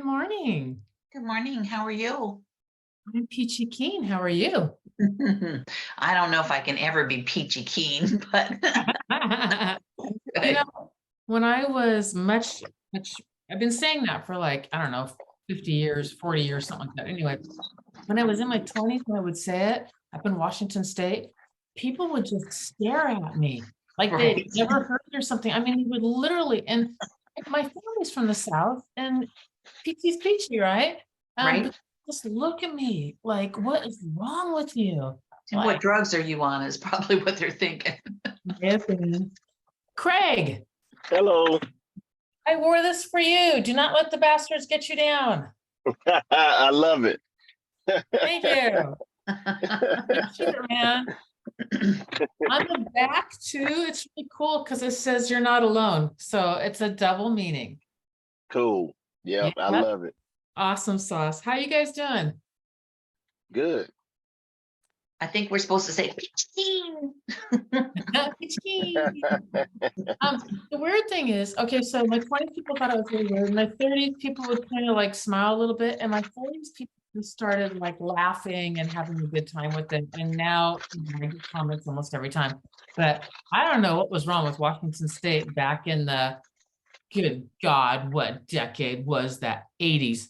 Good morning. Good morning. How are you? I'm Peachy Keen. How are you? I don't know if I can ever be peachy keen, but You know, good. when I was much, I've been saying that for like, I don't know, 50 years, 40 years, something like that. Anyway, when I was in my 20s, when I would say it up in Washington State, people would just stare at me like they'd Right. never heard or something. I mean, they would literally, and my family's from the South, and Peachy's peachy, right? Right. But just look at me like, what is wrong with you? And what Like, drugs are you on is probably what they're thinking. nothing. Craig, Hello. I wore this for you. Do not let the bastards get you down. I love it. Thank you. Appreciate it, man. On the back too, it's really cool because it says you're not alone. So it's a double meaning. Cool. Yep, I Yeah. love it. Awesome sauce. How you guys doing? Good. I think we're supposed to say peachy keen. The weird thing is, okay, so my 20s people thought I was really weird. In my 30s, people would kind of like smile a little bit. And my 40s, people just started like laughing and having a good time with it. And now I get comments almost every time. But I don't know what was wrong with Washington State back in the, good God, what decade was that? 80s.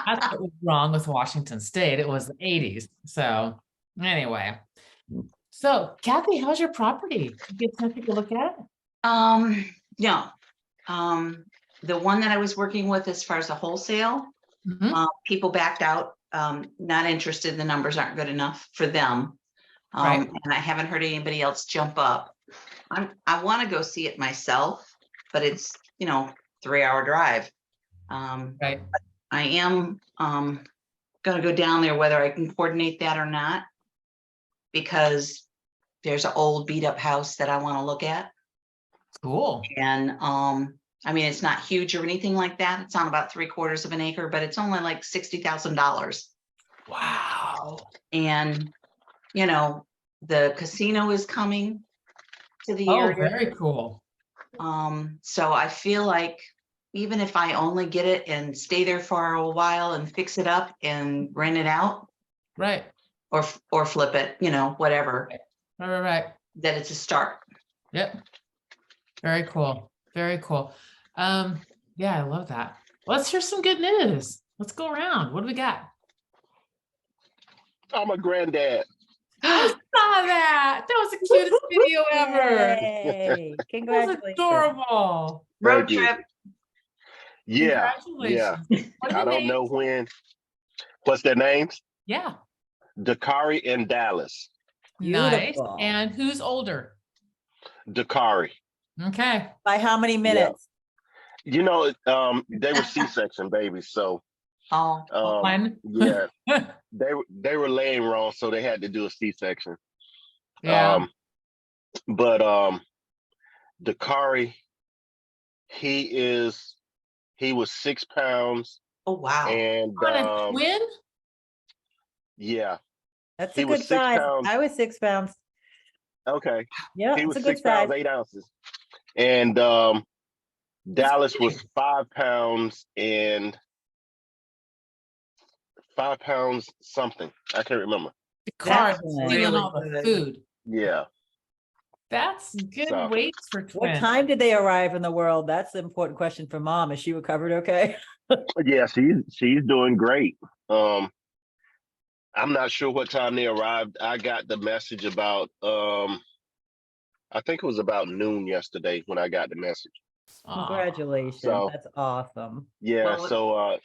That's what was wrong with Washington State. It was the 80s. So anyway. So Kathy, how's your property? You get time to take a look at it? No. The one that I was working with as far as the wholesale, Mhm. people backed out, not interested. The numbers aren't good enough for them. Right. And I haven't heard anybody else jump up. I want to go see it myself, but it's, 3-hour drive. Right. I am gonna go down there whether I can coordinate that or not, because there's an old beat up house that I want to look at. Cool. And I mean, it's not huge or anything like that. It's on about 3/4 of an acre, but it's only like $60,000. Wow. And the casino is coming to the Oh, area. very cool. So I feel like even if I only get it and stay there for a while and fix it up and rent it out Right. or flip it, whatever, Right. that it's a start. Yep. Very cool. Very cool. Yeah, I love that. Let's hear some good news. Let's go around. What do we got? I'm a granddad. I saw that. That was the cutest video ever. Yay. That was Congratulations. adorable. Road Thank you. trip. Yeah. Congratulations. What are I the don't know names? when. What's their names? Yeah. Dakari and Dallas. Nice. Beautiful. And who's older? Dakari. Okay. By how many minutes? They were C-section babies, so Oh, One. yeah, they were laying wrong, so they had to do a C-section. Yeah. But Dakari, he was 6 pounds oh wow. and On a twin? yeah, That's he a was good 6 size. pounds. I was 6 pounds. Okay. Yeah, He it's was a good 6 pounds, size. 8 ounces. And Dallas was 5 pounds and 5 pounds something. I can't remember. The car That's stealing really all the good. food. Yeah. That's good So- weights for twins. What time did they arrive in the world? That's the important question for mom. Is she recovered okay? Yeah, she's doing great. I'm not sure what time they arrived. I got the message about I think it was about noon yesterday when I got the message. Aw. Congratulations. So- That's awesome. Yeah, Well, so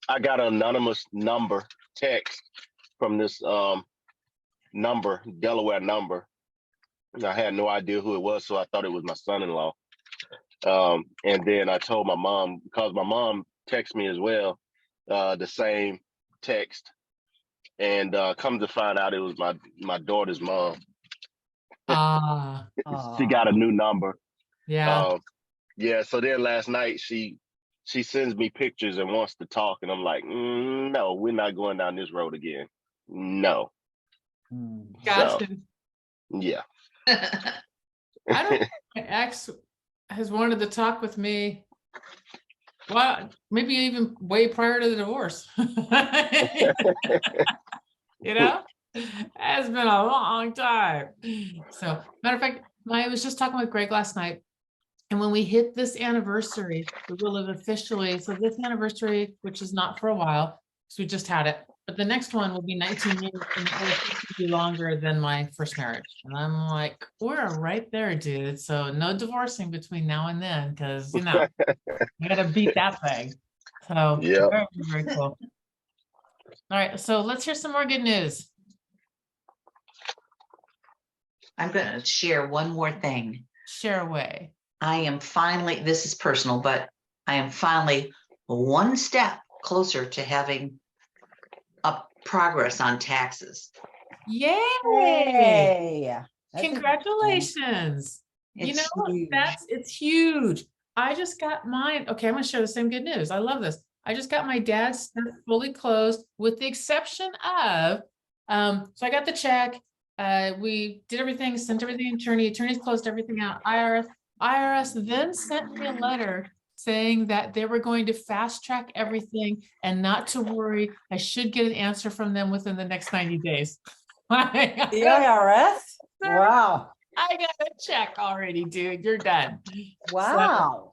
I got an anonymous text from this number, Delaware number. And I had no idea who it was, so I thought it was my son-in-law. And then I told my mom, because my mom texted me as well, the same text. And come to find out it was my daughter's mom. Ah, She got a new number. yeah. Yeah, so then last night she sends me pictures and wants to talk, and I'm like, no, we're not going down this road again. No. Gotcha. Yeah. I don't know if my ex has wanted to talk with me Well, maybe even way prior to the divorce. You know, it's been a long time. So, matter of fact, I was just talking with Greg last night. And when we hit this anniversary, we will have officially, so this anniversary, which is not for a while, because we just had it, but the next one will be 19 years and it will officially be longer than my first marriage. And I'm like, we're right there, dude. So no divorcing between now and then, because you know, I gotta beat that thing. So Yeah. very, very cool. All right, so let's hear some more good news. I'm gonna share one more thing. Share away. I am finally, this is personal, but I am finally one step closer to having a progress on taxes. Yay! Yay. That's a- Congratulations. You It's know, huge. it's huge. I just got mine. Okay, I'm gonna share the same good news. I love this. I just got my dad's stuff fully closed with the exception of, so I got the check. We did everything, sent everything to attorneys closed everything out. IRS then sent me a letter saying that they were going to fast track everything and not to worry. I should get an answer from them within the next 90 days. The IRS? Wow. I got a check already, dude. You're done. Wow.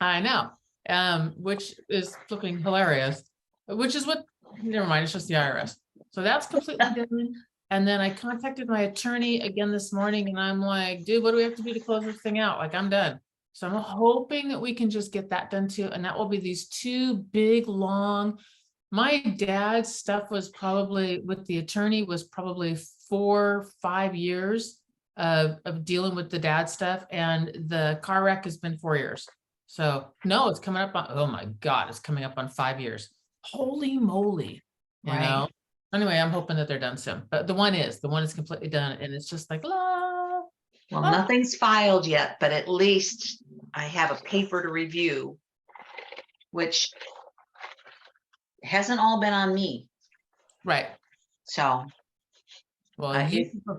I know. Which is flipping hilarious. Which is what, never mind, it's just the IRS. So that's completely done. And then I contacted my attorney again this morning and I'm like, dude, what do we have to do to close this thing out? Like, I'm done. So I'm hoping that we can just get that done too. And that will be these two big, long, my dad's stuff was probably with the attorney was probably 4-5 years of dealing with the dad stuff. And the car wreck has been 4 years. So no, it's coming up on, oh my God, it's coming up on 5 years. Holy moly. You Right. know? Anyway, I'm hoping that they're done soon, but the one is completely done. And it's just like, la. Well, nothing's filed yet, but at least I have a paper to review, which hasn't all been on me. Right. So Well,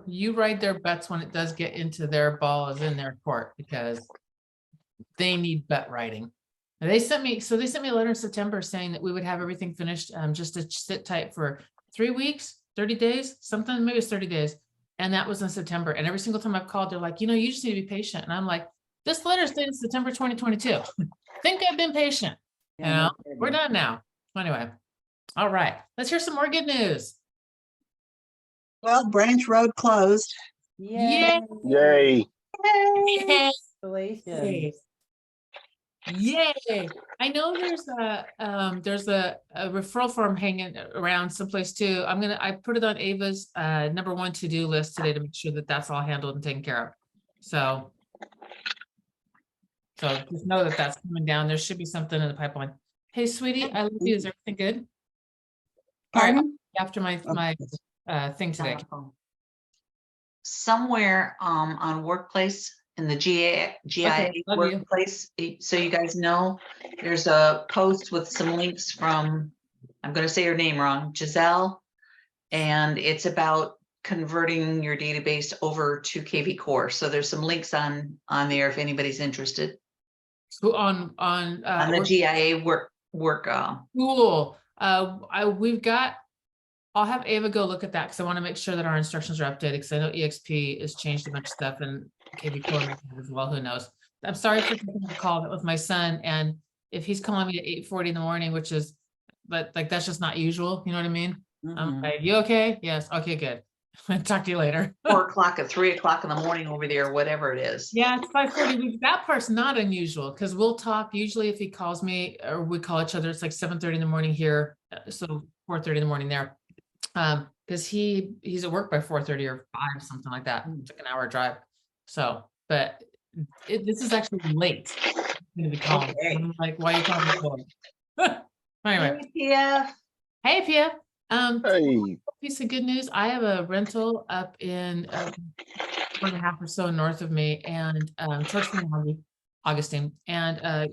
you ride their butts when it does get into their balls in their court because they need butt riding. And they sent me a letter in September saying that we would have everything finished, just to sit tight for 3 weeks, 30 days, something, maybe it's 30 days. And that was in September. And every single time I've called, they're like, you know, you just need to be patient. And I'm like, this letter is dated September 2022. Think I've been patient. You know, we're done now. Anyway, all right, let's hear some more good news. Well, Branch Road closed. Yay. Yay. Yay! Congratulations. Yay! I know there's a referral form hanging around someplace too. I put it on Ava's number 1 to-do list today to make sure that that's all handled and taken care of. So just know that that's coming down. There should be something in the pipeline. Hey, sweetie, I love you. Is everything good? All right, Pardon? after my thing today. somewhere on workplace in the GIA love you. workplace, so you guys know, there's a post with some links from, I'm gonna say her name wrong, Giselle. And it's about converting your database over to KV Core. So there's some links on there if anybody's interested. Who On the work- GIA work. Cool. I'll have Ava go look at that because I want to make sure that our instructions are updated because I know EXP has changed a bunch of stuff and KV Core as well. Who knows? I'm sorry for taking the call. That was my son. And if he's calling me at 8:40 in the morning, which is, but like, that's just not usual. You know what I mean? I'm Mhm. like, you okay? Yes. Okay, good. Talk to you later. 4 o'clock or 3 o'clock in the morning over there, whatever it is. Yeah, it's 5:40. That part's not unusual because we'll talk usually if he calls me or we call each other, it's like 7:30 in the morning here. So 4:30 in the morning there. Because he's at work by 4:30 or 5, something like that. It's like an hour drive. So, but this is actually late. I'm gonna be calling. Okay. I'm like, why are you calling me? Anyway, Yeah. hey Pia. Hey. Piece of good news. I have a rental up in 1.5 or so north of me and towards Augustine. And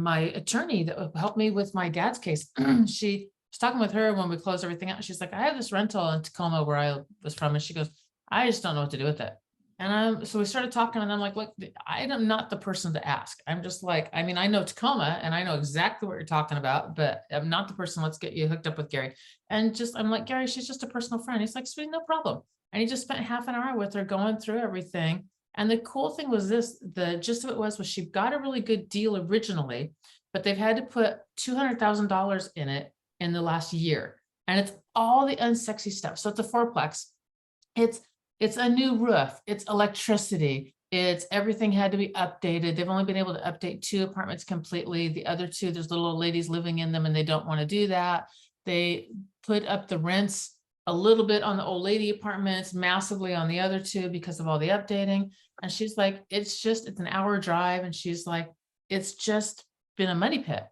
my attorney that helped me with my dad's case, she was talking with her when we closed everything out. She's like, I have this rental in Tacoma where I was from. And she goes, I just don't know what to do with it. So we started talking and I'm like, look, I am not the person to ask. I'm just like, I mean, I know Tacoma and I know exactly what you're talking about, but I'm not the person. Let's get you hooked up with Gary. And just, I'm like, Gary, she's just a personal friend. He's like, sweet, no problem. And he just spent half an hour with her going through everything. And the cool thing was this, the gist of it was she got a really good deal originally, but they've had to put $200,000 in it in the last year. And it's all the unsexy stuff. So it's a fourplex. It's a new roof, it's electricity, it's everything had to be updated. They've only been able to update 2 apartments completely. The other 2, there's little old ladies living in them and they don't want to do that. They put up the rents a little bit on the old lady apartments, massively on the other 2 because of all the updating. And she's like, it's an hour drive. And she's like, it's just been a money pit.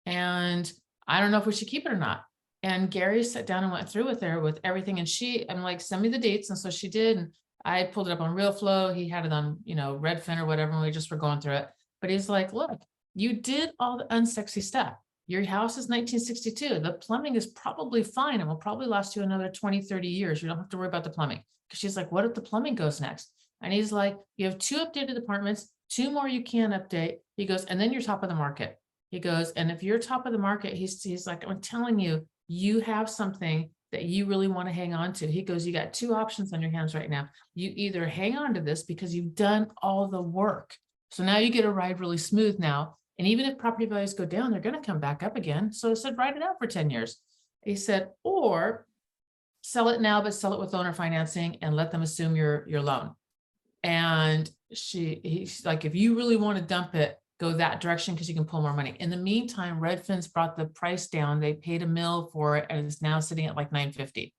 And I don't know if we should keep it or not. And Gary sat down and went through with her with everything. And I'm like, send me the dates. And so she did. And I pulled it up on RealFlow. He had it on, Redfin or whatever. And we just were going through it. But he's like, look, you did all the unsexy stuff. Your house is 1962. The plumbing is probably fine and will probably last you another 20, 30 years. You don't have to worry about the plumbing. Because she's like, what if the plumbing goes next? And he's like, you have 2 updated apartments, 2 more you can update. He goes, and then you're top of the market. He goes, and if you're top of the market, he's like, I'm telling you, you have something that you really want to hang on to. He goes, you got 2 options on your hands right now. You either hang on to this because you've done all the work. So now you get to ride really smooth now. And even if property values go down, they're going to come back up again. So I said, write it out for 10 years. He said, or sell it now, but sell it with owner financing and let them assume your loan. And he's like, if you really want to dump it, go that direction because you can pull more money. In the meantime, Redfin's brought the price down. They paid $1 million for it and it's now sitting at like $950.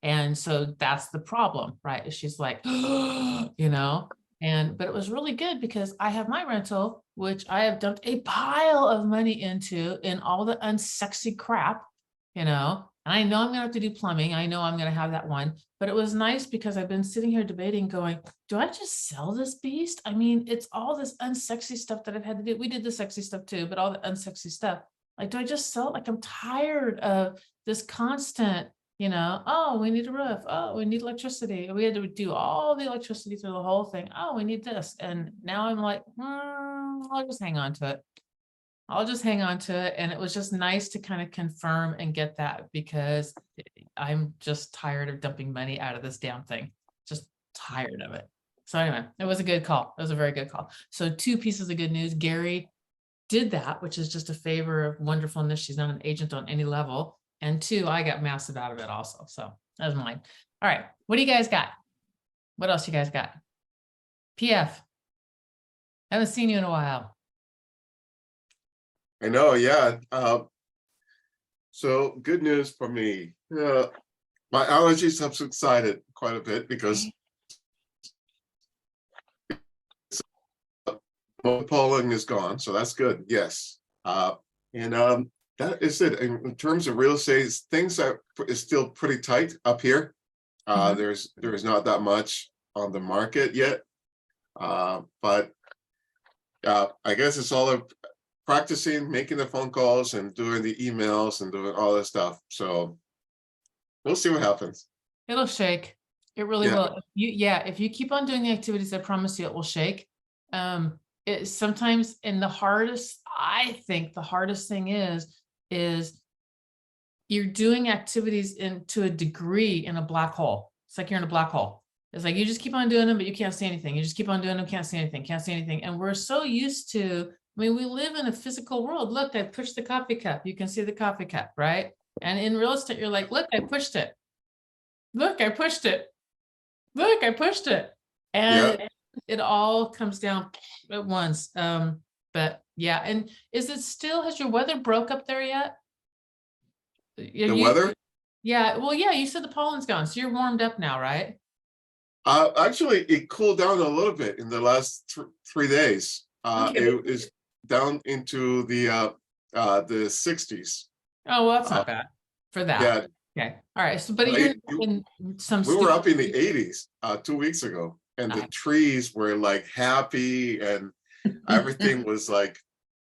And so that's the problem, right? She's like, but it was really good because I have my rental, which I have dumped a pile of money into in all the unsexy crap, and I know I'm gonna have to do plumbing. I know I'm gonna have that one, but it was nice because I've been sitting here debating going, do I just sell this beast? I mean, it's all this unsexy stuff that I've had to do. We did the sexy stuff too, but all the unsexy stuff. Like, do I just sell it? Like, I'm tired of this constant, oh, we need a roof. Oh, we need electricity. We had to do all the electricity through the whole thing. Oh, we need this. And now I'm like, I'll just hang on to it. And it was just nice to kind of confirm and get that because I'm just tired of dumping money out of this damn thing. Just tired of it. So anyway, it was a good call. It was a very good call. So 2 pieces of good news. Gary did that, which is just a favor of wonderfulness. She's not an agent on any level. And 2, I got massive out of it also. So that was mine. All right. What do you guys got? What else you guys got? PF. Haven't seen you in a while. I know, yeah. So good news for me. My allergies have subsided quite a bit because pollen is gone, so that's good. Yes, and that is it. In terms of real estate, things is still pretty tight up here. There's not that much on the market yet, but I guess it's all practicing, making the phone calls and doing the emails and doing all this stuff. So we'll see what happens. It'll shake. It really will. If you keep on doing the activities, I promise you it will shake. It sometimes, and I think the hardest thing is you're doing activities to a degree in a black hole. It's like you're in a black hole. It's like you just keep on doing them, but you can't see anything. You just keep on doing them, can't see anything. And we're so used to, we live in a physical world. Look, I pushed the coffee cup. You can see the coffee cup, right? And in real estate, you're like, look, I pushed it. Look, I pushed it. Look, I pushed it. And it all comes down at once. But yeah. And has your weather broke up there yet? The weather? Yeah. Well, yeah, you said the pollen's gone. So you're warmed up now, right? Actually, it cooled down a little bit in the last 3 days. It is down into the 60s. Oh, well, that's not bad for that. Yeah. Okay. All right. So, but you're in some. We were up in the 80s 2 weeks ago, and the trees were like happy, and everything was like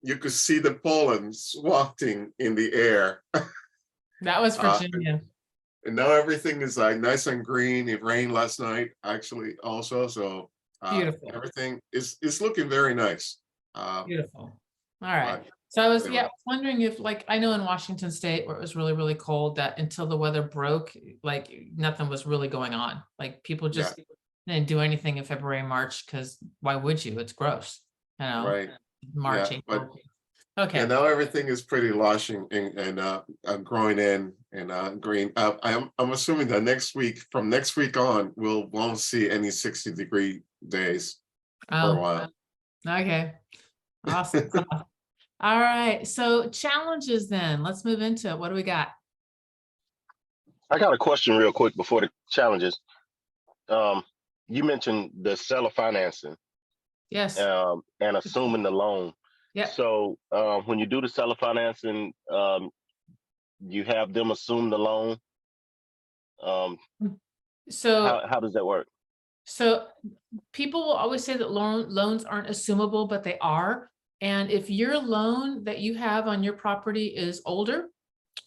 you could see the pollen wafting in the air. That was Virginia. And now everything is like nice and green. It rained last night, actually, also. So Beautiful. Everything is looking very nice. Beautiful. All right. Right. So I was, Anyway. yeah, wondering if, like, I know in Washington State where it was really, really cold, that until the weather broke, like nothing was really going on. Like people just didn't do anything in February, March, because why would you? It's gross, you know, Right. March, Yeah, April. but- Okay. And now everything is pretty lush and growing in and green. I'm assuming that from next week on, won't see any 60-degree days for a Oh, while. okay. Awesome. stuff. All right. So challenges then. Let's move into it. What do we got? I got a question real quick before the challenges. You mentioned the seller financing Yes. and assuming the loan. Yep. So when you do the seller financing, you have them assume the loan. So How does that work? So people will always say that loans aren't assumable, but they are. And if your loan that you have on your property is older,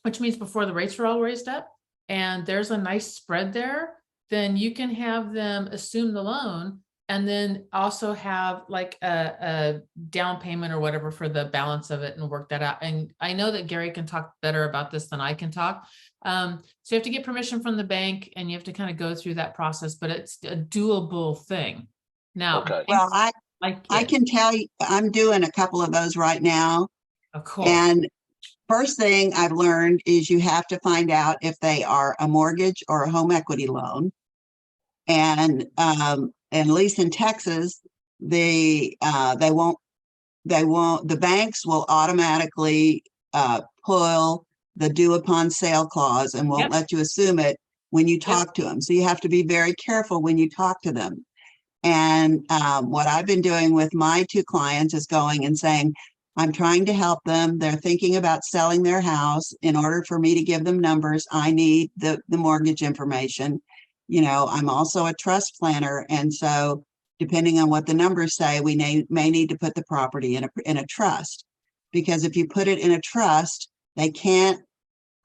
which means before the rates were all raised up, and there's a nice spread there, then you can have them assume the loan and then also have like a down payment or whatever for the balance of it and work that out. And I know that Gary can talk better about this than I can talk. So you have to get permission from the bank and you have to kind of go through that process, but it's a doable thing. Now, Okay. Well, I it. can tell you, I'm doing a couple of those right now. Of course. And first thing I've learned is you have to find out if they are a mortgage or a home equity loan. And at least in Texas, the banks will automatically pull the due upon sale clause and won't Yep. let you assume it when you talk to them. So you have to be very careful when you talk to them. And what I've been doing with my two clients is going and saying, I'm trying to help them. They're thinking about selling their house. In order for me to give them numbers, I need the mortgage information. You know, I'm also a trust planner. And so depending on what the numbers say, we may need to put the property in a trust. Because if you put it in a trust, they can't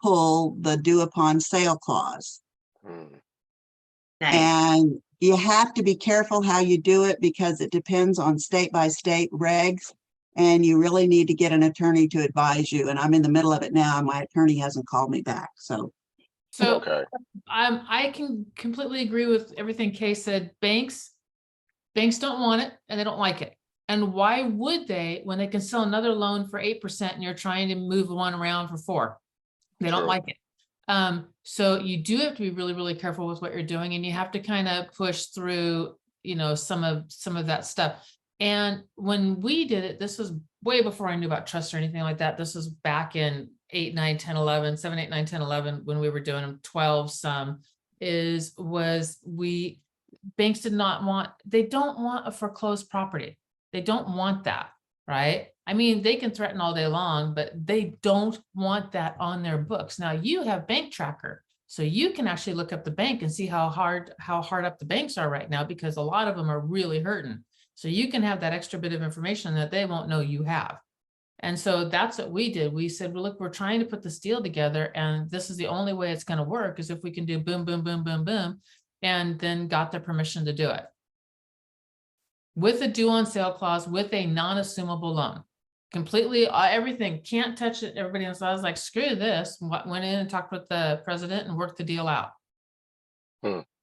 pull the due upon sale clause. Nice. And you have to be careful how you do it because it depends on state by state regs. And you really need to get an attorney to advise you. And I'm in the middle of it now and my attorney hasn't called me back. So Okay. I can completely agree with everything Kay said. Banks don't want it and they don't like it. And why would they when they can sell another loan for 8% and you're trying to move one around for 4%? They don't True. like it. So you do have to be really, really careful with what you're doing, and you have to kind of push through, you know, some of that stuff. And when we did it, this was way before I knew about trust or anything like that. This was back in 8, 9, 10, 11, 7, 8, 9, 10, 11, when we were doing them 12 some banks did not want, they don't want a foreclosed property. They don't want that, right? I mean, they can threaten all day long, but they don't want that on their books. Now you have Bank Tracker, so you can actually look up the bank and see how hard up the banks are right now, because a lot of them are really hurting. So you can have that extra bit of information that they won't know you have. And so that's what we did. We said, well, look, we're trying to put this deal together, and this is the only way it's going to work is if we can do boom, boom, boom, boom, boom, and then got their permission to do it. With a due on sale clause, with a non-assumable loan. Completely, everything, can't touch it, everybody else. I was like, screw this. Went in and talked with the president and worked the deal out.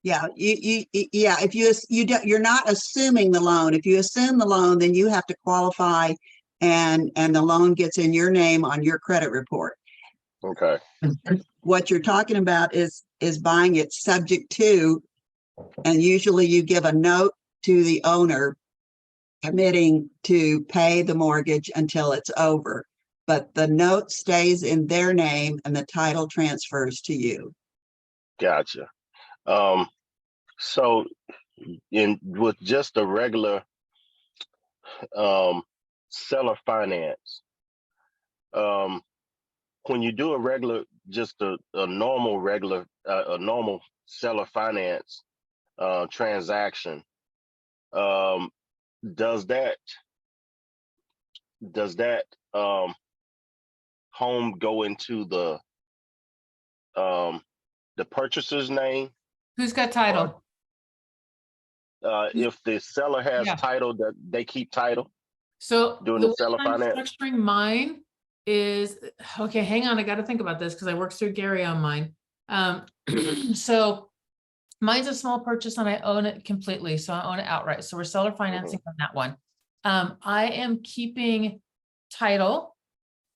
yeah, if you're not assuming the loan. If you assume the loan, then you have to qualify and the loan gets in your name on your credit report. Okay. What you're talking about is buying it subject to, and usually you give a note to the owner committing to pay the mortgage until it's over, but the note stays in their name and the title transfers to you. Gotcha. So with just a regular seller finance, when you do a regular, just a normal seller finance transaction, does that home go into the purchaser's name? Who's got title? if the seller has Yeah. title, that they keep title So doing the the way seller I'm finance? structuring mine is, okay, hang on, I got to think about this because I worked through Gary on mine. So mine's a small purchase and I own it completely. So I own it outright. So we're seller financing on that one. I am keeping title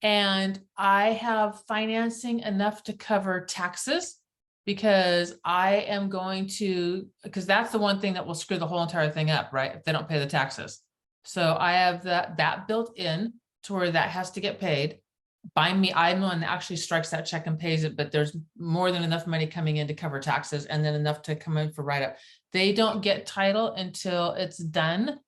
and I have financing enough to cover taxes because I am going to, because that's the one thing that will screw the whole entire thing up, right? If they don't pay the taxes. So I have that built in to where that has to get paid. By me, I'm the one that actually strikes that check and pays it, but there's more than enough money coming in to cover taxes and then enough to come in for write-up. They don't get title until it's done.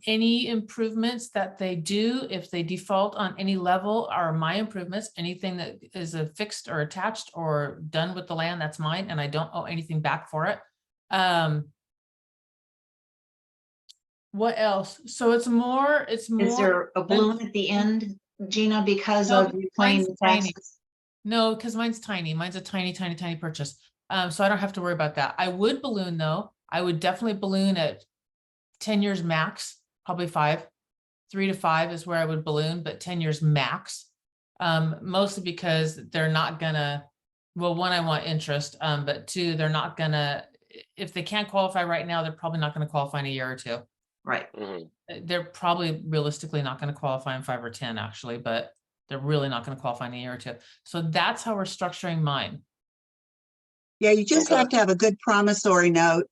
Any improvements that they do, if they default on any level, are my improvements. Anything that is affixed or attached or done with the land, that's mine, and I don't owe anything back for it. What else? So it's more. Is there a balloon at the end, Gina, because No, of you paying mine's the tiny. taxes? No, because mine's tiny. Mine's a tiny, tiny, tiny purchase. So I don't have to worry about that. I would balloon though. I would definitely balloon at 10 years max, probably 5. 3 to 5 is where I would balloon, but 10 years max. Mostly because they're not gonna, well, one, I want interest, but 2, they're not gonna, if they can't qualify right now, they're probably not gonna qualify in a year or 2. Right. Mhm. They're probably realistically not gonna qualify in 5 or 10 actually, but they're really not gonna qualify in a year or 2. So that's how we're structuring mine. Yeah, you just Okay. have to have a good promissory note,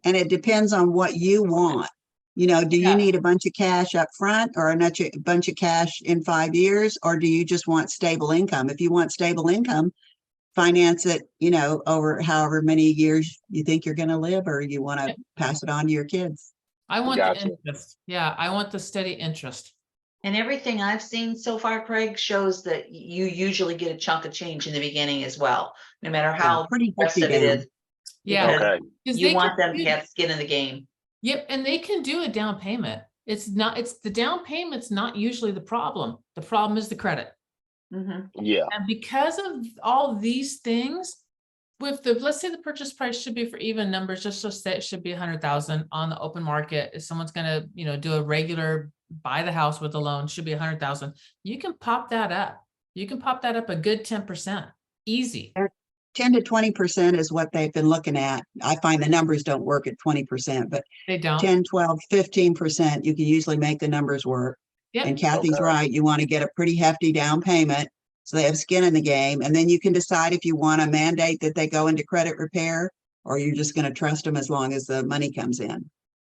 and it depends on what you want. You know, do Yeah. you need a bunch of cash up front or a bunch of cash in 5 years, or do you just want stable income? If you want stable income, finance it, you know, over however many years you think you're going to live, or you want to Yeah. pass it on to your kids. I want Gotcha. the interest. Yeah, I want the steady interest. And everything I've seen so far, Craig, shows that you usually get a chunk of change in the beginning as well, no matter how Pretty hefty aggressive it down. is. Yeah. because Okay. Because You they want can them to do- have skin in the game. Yep, and they can do a down payment. It's not, it's the down payment's not usually the problem. The problem is the credit. Mhm. Yeah. And because of all these things, with the, let's say the purchase price should be for even numbers, just to say it should be 100,000 on the open market. If someone's gonna, you know, do a regular buy the house with a loan, should be 100,000. You can pop that up. You can pop that up a good 10%, easy. 10 to 20% is what they've been looking at. I find the numbers don't work at 20%, but They don't. 10, 12, 15%, you can usually make the numbers work. Yep. And Kathy's Okay. right. You want to get a pretty hefty down payment so they have skin in the game. And then you can decide if you want to mandate that they go into credit repair, or you're just going to trust them as long as the money comes in.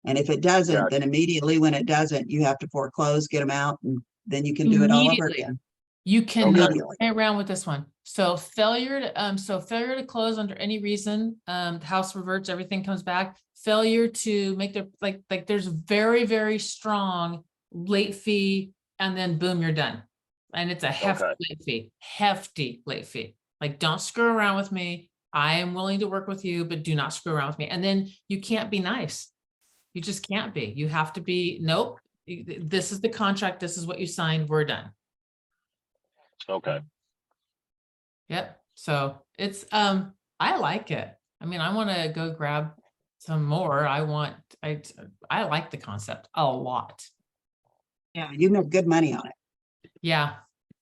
And if it doesn't, Gotcha. then immediately when it doesn't, you have to foreclose, get them out, and then you can do it all over Immediately. again. You cannot Immediately. play around with this one. So failure to close under any reason, the house reverts, everything comes back. Failure to make the, like there's very, very strong late fee, and then boom, you're done. And it's a hefty late fee. Like, don't screw around with me. I am willing to work with you, but do not screw around with me. And then you can't be nice. You just can't be. You have to be, nope, this is the contract. This is what you signed. We're done. Okay. Yep. So it's, I like it. I mean, I want to go grab some more. I like the concept a lot. Yeah, you make good money on it. Yeah.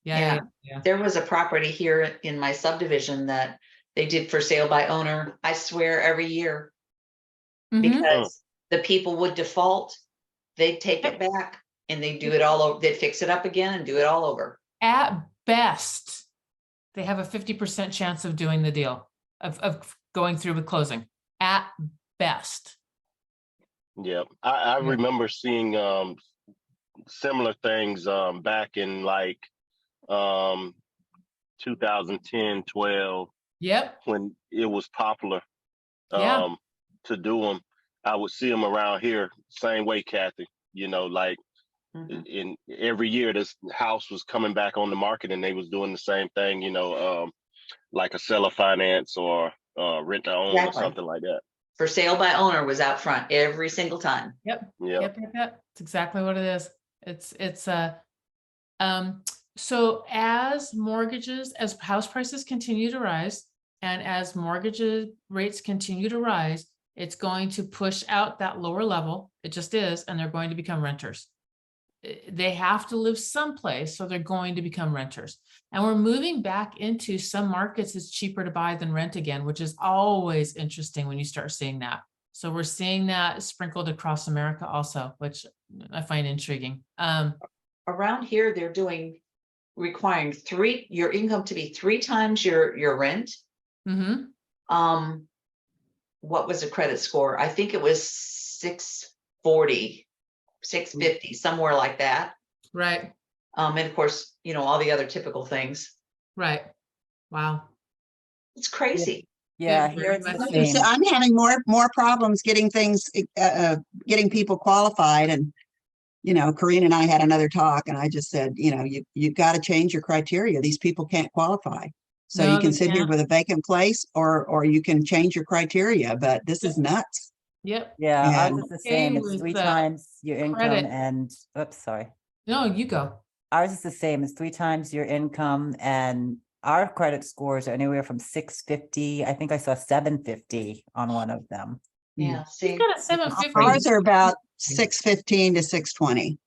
Yeah. There was a property here in my subdivision that they did for sale by owner, I swear, every year. Mhm. Because the people would default, they'd take it back and they'd do it all over, they'd fix it up again and do it all over. At best, they have a 50% chance of doing the deal, of going through with closing. At best. Yeah. I Yeah. remember seeing similar things back in like 2010, 12, Yep. when it was popular Yeah. to do them. I would see them around here, same way, Kathy. You know, like Mhm. in every year, this house was coming back on the market, and they was doing the same thing. You know, like a seller finance or rent to own or Exactly. something like that. For sale by owner was out front every single time. Yep. Yeah. Yep. It's exactly what it is. So as mortgages, as house prices continue to rise, and as mortgage rates continue to rise, it's going to push out that lower level. It just is, and they're going to become renters. They have to live someplace, so they're going to become renters. And we're moving back into some markets, it's cheaper to buy than rent again, which is always interesting when you start seeing that. So we're seeing that sprinkled across America also, which I find intriguing. Around here, they're requiring your income to be 3 times your rent. Mhm. What was the credit score? I think it was 640, 650, somewhere like that. Right, And of course, all the other typical things. right. Wow. It's crazy. Yeah, very here it's much the so. same. I'm having more problems getting things, getting people qualified. And, Karina and I had another talk, and I just said, you've got to change your criteria. These people can't qualify. So No, you can they sit here can't. with a vacant place, or you can change your criteria, but this is nuts. Yep. Yeah, ours And- is the Okay same. It's with, 3 times your income credit. and, oops, sorry. No, you go. Ours is the same. It's 3 times your income, and our credit scores are anywhere from 650. I think I saw 750 on one of them. Yeah, see. It's got a 750. Ours are about 615 to 620.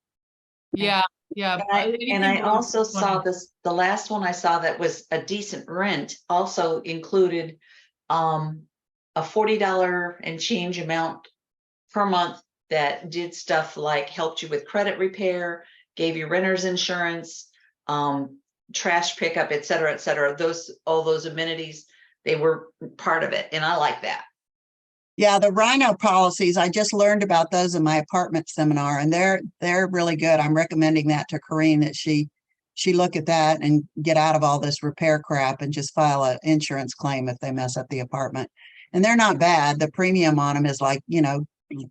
Yeah, yeah. And I anything below also saw 620. the last one I saw that was a decent rent also included a $40 and change amount per month that did stuff like helped you with credit repair, gave you renter's insurance, trash pickup, et cetera, et cetera. All those amenities, they were part of it. And I like that. Yeah, the Rhino policies, I just learned about those in my apartment seminar, and they're really good. I'm recommending that to Corrine, that she look at that and get out of all this repair crap and just file an insurance claim if they mess up the apartment. And they're not bad. The premium on them is like,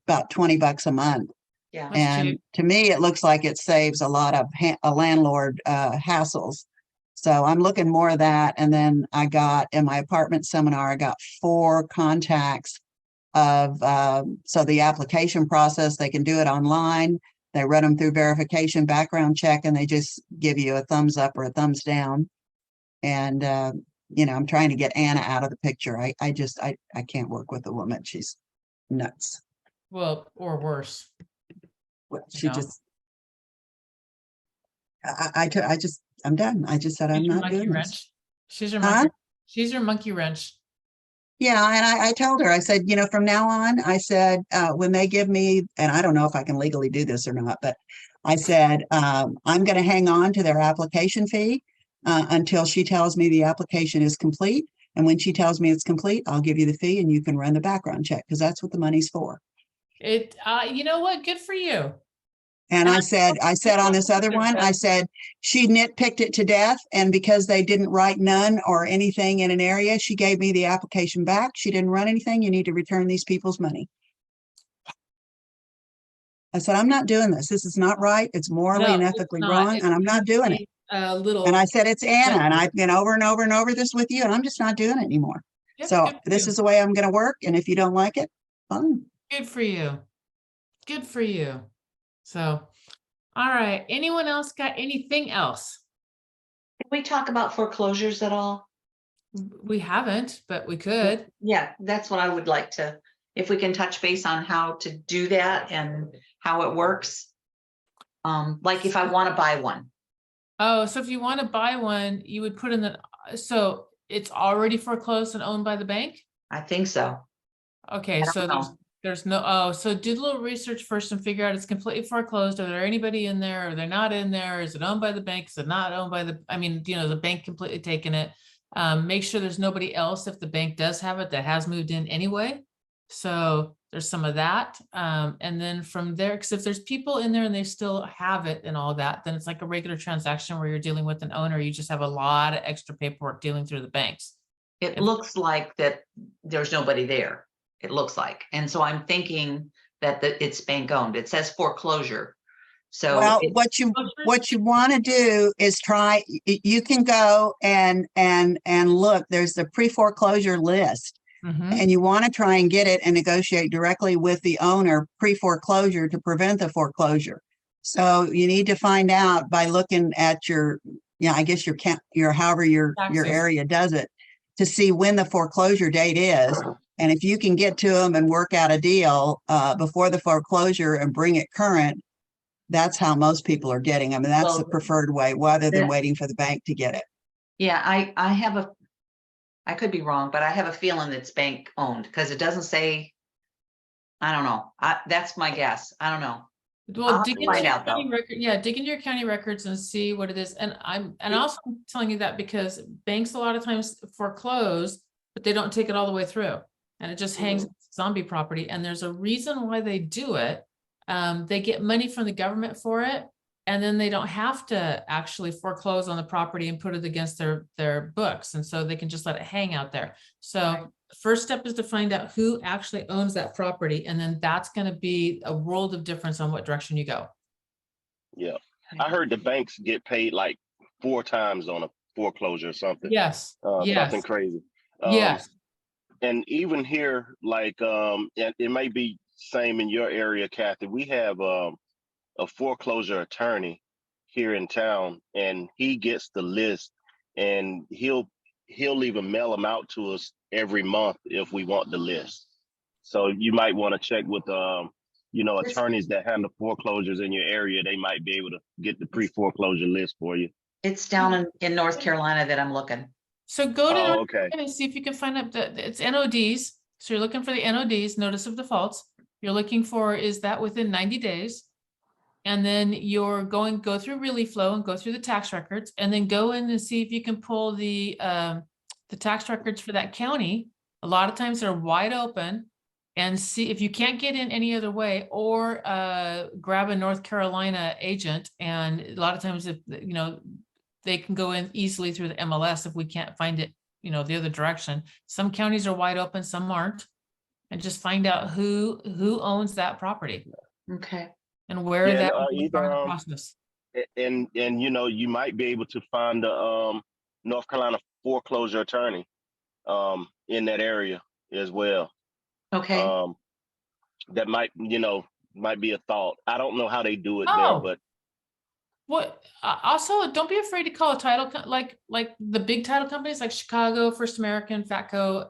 about $20 a month. Yeah. That's And cheap. to me, it looks like it saves a lot of a landlord hassles. So I'm looking more of that. And then I got in my apartment seminar, I got 4 contacts of, so the application process, they can do it online. They run them through verification, background check, and they just give you a thumbs up or a thumbs down. And, I'm trying to get Anna out of the picture. I can't work with the woman. She's nuts. Well, or worse. She No. just, I'm done. I just said, I'm She's your not monkey doing this. wrench. She's your Huh? monkey. She's your monkey wrench. Yeah, and I told her, I said, from now on, I said, when they give me, and I don't know if I can legally do this or not, but I said, I'm going to hang on to their application fee until she tells me the application is complete. And when she tells me it's complete, I'll give you the fee and you can run the background check, because that's what the money's for. You know what? Good for you. And And I said on this other one, I said, she nitpicked it to death. And because they didn't write none or anything in an area, she gave me the application back. She didn't run anything. You need to return these people's money. I said, I'm not doing this. This is not right. It's morally and No, it's ethically not. wrong, It's and I'm not doing it. Little. And I said, it's Anna, and I've been over and over and over this with you, and I'm just not doing it anymore. Yep, So good for this you. is the way I'm going to work. And if you don't like it, fine. Good for you. Good for you. So, all right. Anyone else got anything else? Did we talk about foreclosures at all? We haven't, but we could. Yeah, that's what I would like to, if we can touch base on how to do that and how it works. Like if I want to buy one. Oh, so if you want to buy one, you would put in so it's already foreclosed and owned by the bank? I think so. Okay, I don't so know. there's no, so do a little research first and figure out it's completely foreclosed. Are there anybody in there? Are they not in there? Is it owned by the bank? Is it not owned by the bank completely taken it? Make sure there's nobody else if the bank does have it that has moved in anyway. So there's some of that. And then from there, because if there's people in there and they still have it and all that, then it's like a regular transaction where you're dealing with an owner. You just have a lot of extra paperwork dealing through the banks. It looks like that there's nobody there. It looks like. And so I'm thinking that it's bank owned. It says foreclosure. So Well, what you want to do is try, you can go and look, there's the pre-foreclosure list. Mhm. And you want to try and get it and negotiate directly with the owner pre-foreclosure to prevent the foreclosure. So you need to find out by looking at your, I guess your however your Taxes. area does it, to see when the foreclosure date is. And if you can get to them and work out a deal before the foreclosure and bring it current, that's how most people are getting them. And that's the Well, preferred way, rather than that- waiting for the bank to get it. Yeah, I have I could be wrong, but I have a feeling it's bank owned because it doesn't say. I don't know. That's my guess. I don't know. I'll Well, have dig to into find your out, though. county record, yeah, dig into your county records and see what it is. And also telling you that because banks a lot of times foreclose, but they don't take it all the way through. And it just hangs zombie property. And there's a reason why they do it. They get money from the government for it. And then they don't have to actually foreclose on the property and put it against their books. And so they can just let it hang out there. So Right. the first step is to find out who actually owns that property. And then that's going to be a world of difference on what direction you go. Yeah. I heard the banks get paid like 4 times on a foreclosure or something. Yes, Something yes, crazy. yes. And even here, like, it may be same in your area, Kathy. We have a foreclosure attorney here in town, and he gets the list, and he'll even mail them out to us every month if we want the list. So you might want to check with attorneys that handle foreclosures in your area. They might be able to get the pre-foreclosure list for you. It's down in North Carolina that I'm looking. So go to Oh, North okay. Carolina and see if you can find out that it's NODs. So you're looking for the NODs, notice of defaults. You're looking for, is that within 90 days? And then you're go through Relief Flow and go through the tax records, and then go in and see if you can pull the tax records for that county. A lot of times they're wide open, and see if you can't get in any other way, or grab a North Carolina agent. And a lot of times, if they can go in easily through the MLS if we can't find it, the other direction. Some counties are wide open, some aren't, and just find out who owns that property Okay. and where Yeah, that and, is in the process. and you might be able to find a North Carolina foreclosure attorney in that area as well. Okay. That might be a thought. I don't know how they do it there, Oh. but What also, don't be afraid to call a title like the big title companies like Chicago, First American, Fatco,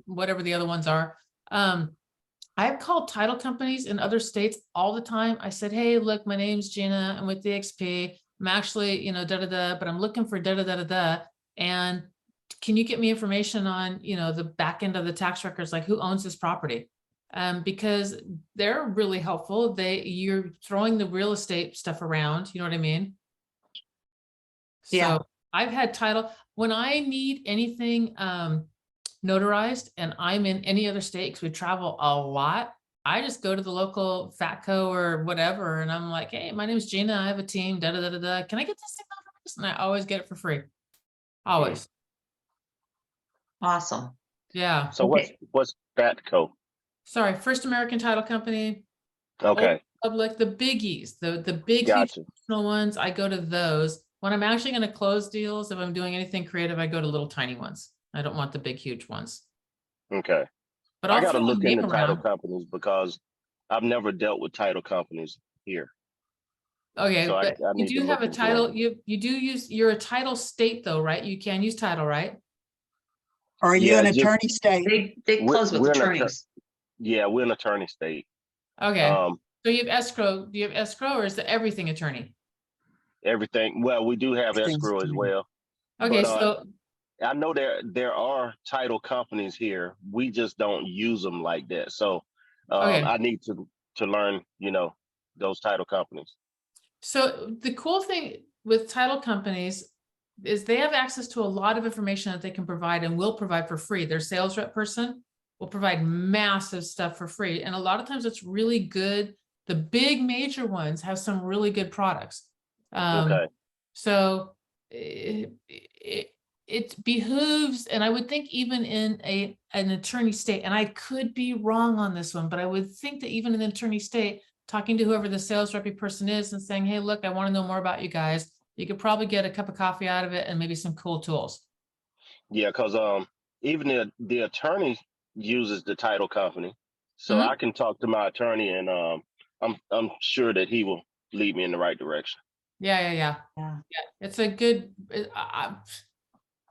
whatever the other ones are. I've called title companies in other states all the time. I said, hey, look, my name's Gina. I'm with DXP. I'm actually, but I'm looking for da. And can you get me information on, the back end of the tax records, like who owns this property? Because they're really helpful. You're throwing the real estate stuff around, you know what I mean? Yeah. So I've had title, when I need anything notarized and I'm in any other state, because we travel a lot, I just go to the local Fatco or whatever, and I'm like, hey, my name is Gina, I have a team, Can I get this thing notarized? And I always get it for free. Always. Awesome. Yeah. so Okay. what's Fatco? Sorry, First American Title Company, Okay, Public, the biggies, the big huge gotcha. national ones, I go to those. When I'm actually going to close deals, if I'm doing anything creative, I go to little tiny ones. I don't want the big huge ones. Okay. But I I'll got to throw a look name into title around. companies because I've never dealt with title companies here. Okay, So I but you need to do have look a into title. You do use, you're a title state though, right? You can use title, right? Or are you Yeah, an just- attorney state? They close with we're an attorneys. Yeah, we're an attorney state. Okay, so you have escrow. Do you have escrow, or is it everything attorney? Everything. Well, we do have Everything's escrow as attorney. well. Okay, But, so I know there are title companies here. We just don't use them like that. So Okay. I need to learn, those title companies. So the cool thing with title companies is they have access to a lot of information that they can provide and will provide for free. Their sales rep person will provide massive stuff for free. And a lot of times it's really good. The big major ones have some really good products. Okay. So it behooves, and I would think even in an attorney state, and I could be wrong on this one, but I would think that even in an attorney state, talking to whoever the sales rep person is and saying, hey, look, I want to know more about you guys. You could probably get a cup of coffee out of it and maybe some cool tools. Yeah, because even the attorney uses the title company, so Mhm. I can talk to my attorney, and I'm sure that he will lead me in the right direction. Yeah. Yeah. It's a good,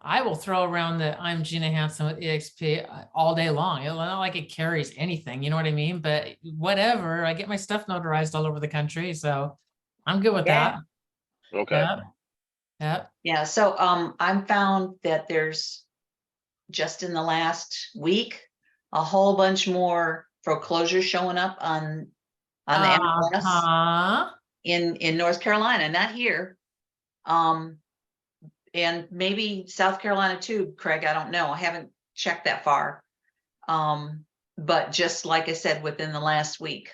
I will throw around that I'm Gina Hansen with EXP all day long. It's not like it carries anything, you know what I mean? But whatever, I get my stuff notarized all over the country, so I'm good with Yeah. that. Okay. Yep. Yep. Yeah, so I'm found that there's just in the last week, a whole bunch more foreclosures showing up on the MLS Uh-huh. in North Carolina, not here. And maybe South Carolina too, Craig, I don't know. I haven't checked that far. But just like I said, within the last week.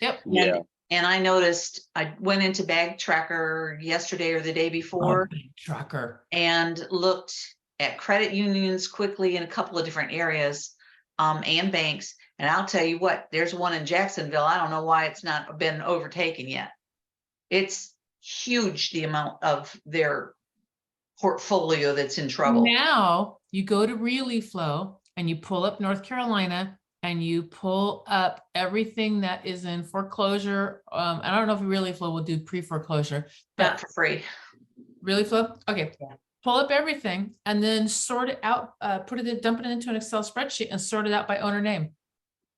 Yep. Yeah. And I noticed, I went into Bag Tracker yesterday or the day before Trucker. and looked at credit unions quickly in a couple of different areas, and banks. And I'll tell you what, there's one in Jacksonville. I don't know why it's not been overtaken yet. It's huge, the amount of their portfolio that's in trouble. Now you go to Really Flow and you pull up North Carolina and you pull up everything that is in foreclosure. I don't know if Really Flow will do pre-foreclosure, Not but for free. Really Flow, okay. Yeah. Pull up everything and then sort it out, dump it into an Excel spreadsheet and sort it out by owner name.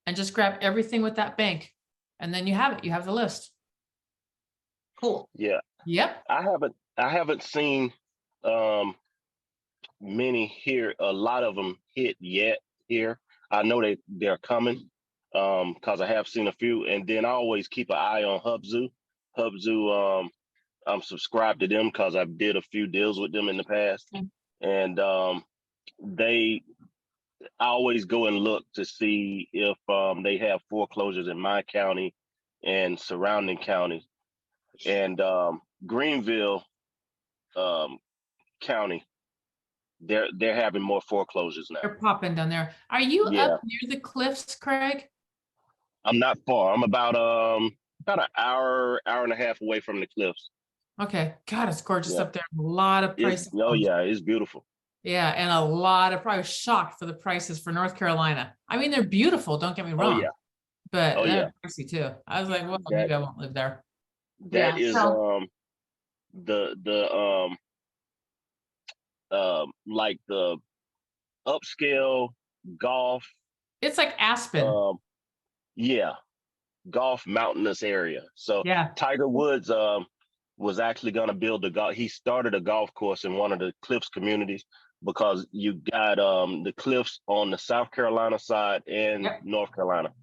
And just grab everything with that bank. And then you have it, you have the list. Cool. Yeah. Yep. I haven't seen many here, a lot of them hit yet here. I know they're coming because I have seen a few, and then I always keep an eye on Hubzu. Hubzu, I'm subscribed to them because I did a few deals with them in the past, and I always go and look to see if they have foreclosures in my county and surrounding counties. And Greenville County, they're having more foreclosures now. They're popping down there. Are you Yeah. up near the cliffs, Craig? I'm not far. I'm about an hour and a half away from the cliffs. Okay. God, it's gorgeous Yeah. up there. A lot of prices. Yeah, it's beautiful. Yeah, and a lot of, I was shocked for the prices for North Carolina. I mean, they're beautiful, don't get me wrong. yeah. But Oh, they're pricey too. I was like, well, maybe I won't live there. That Yeah, is so- the like the upscale golf. It's like Aspen. Yeah, golf mountainous area. So Yeah. Tiger Woods was actually going to build he started a golf course in one of the Cliffs communities because you got the Cliffs on the South Carolina side and Yep. North Carolina.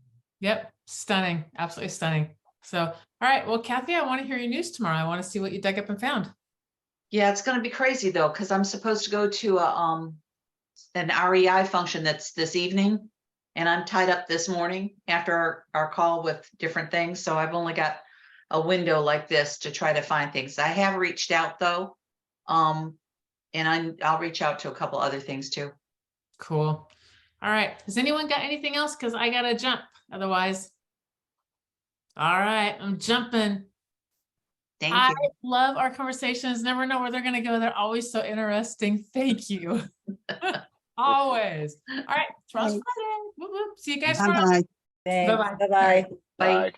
Yep. Stunning. Absolutely stunning. So, all right. Well, Kathy, I want to hear your news tomorrow. I want to see what you dug up and found. Yeah, it's going to be crazy though, because I'm supposed to go to an REI function that's this evening, and I'm tied up this morning after our call with different things. So I've only got a window like this to try to find things. I have reached out though, and I'll reach out to a couple other things too. Cool. All right. Has anyone got anything else? Because I got to jump. Otherwise. All right. I'm jumping. Thank I you. love our conversations. Never know where they're going to go. They're always so interesting. Thank you. Always. All right. Trust Friday. Whoop, whoop. See you guys tomorrow. Bye-bye. Thanks. Bye-bye. Bye-bye. Bye. Bye.